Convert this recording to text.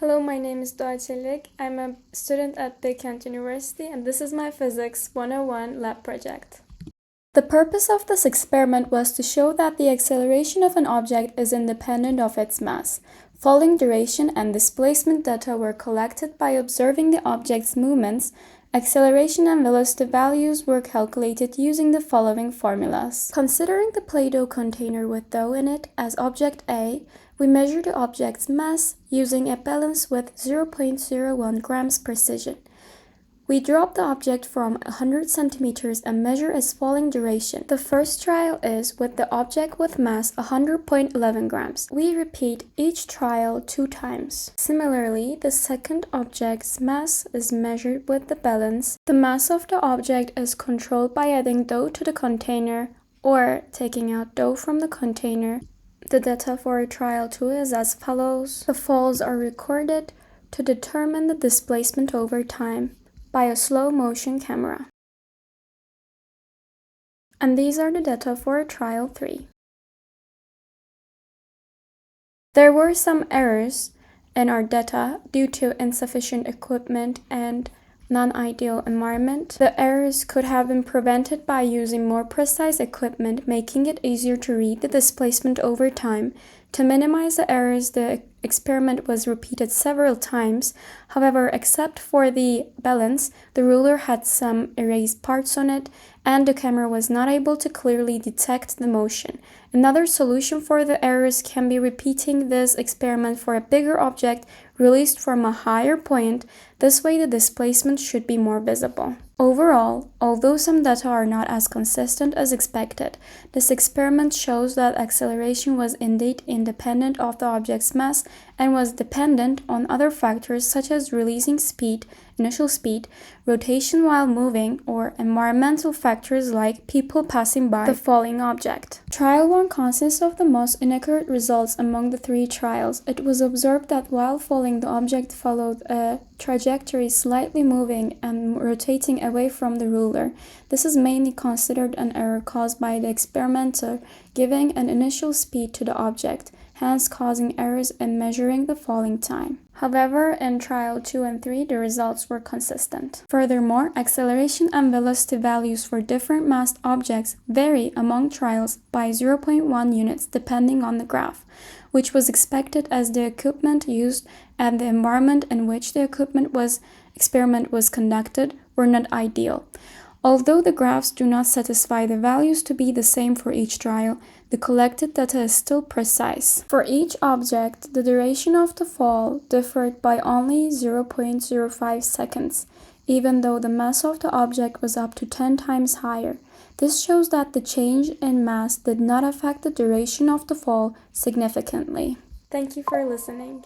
Hello, my name is Doğa Çelik. I'm a student at Bilkent University, and this is my Physics 101 lab project. The purpose of this experiment was to show that the acceleration of an object is independent of its mass. Falling duration and displacement data were collected by observing the object's movements. Acceleration and velocity values were calculated using the following formulas. Considering the Play-Doh container with dough in it as object A, we measure the object's mass using a balance with 0.01 grams precision. We drop the object from 100 centimeters and measure its falling duration. The first trial is with the object with mass 100.11 grams. We repeat each trial 2 times. Similarly, the second object's mass is measured with the balance. The mass of the object is controlled by adding dough to the container or taking out dough from the container. The data for trial 2 is as follows. The falls are recorded to determine the displacement over time by a slow motion camera. And these are the data for trial 3. There were some errors in our data due to insufficient equipment and non-ideal environment. The errors could have been prevented by using more precise equipment, making it easier to read the displacement over time. To minimize the errors, the experiment was repeated several times. However, except for the balance, the ruler had some erased parts on it, and the camera was not able to clearly detect the motion. Another solution for the errors can be repeating this experiment for a bigger object released from a higher point. This way the displacement should be more visible. Overall, although some data are not as consistent as expected, this experiment shows that acceleration was indeed independent of the object's mass and was dependent on other factors such as releasing speed, initial speed, rotation while moving, or environmental factors like people passing by the falling object. Trial 1 consists of the most inaccurate results among the 3 trials. It was observed that while falling, the object followed a trajectory slightly moving and rotating away from the ruler. This is mainly considered an error caused by the experimenter giving an initial speed to the object, hence causing errors in measuring the falling time. However, in trial 2 and 3, the results were consistent. Furthermore, acceleration and velocity values for different massed objects vary among trials by 0.1 units depending on the graph, which was expected as the equipment used and the environment in which the experiment was conducted were not ideal. Although the graphs do not satisfy the values to be the same for each trial, the collected data is still precise. For each object, the duration of the fall differed by only 0.05 seconds, even though the mass of the object was up to 10 times higher. This shows that the change in mass did not affect the duration of the fall significantly. Thank you for listening.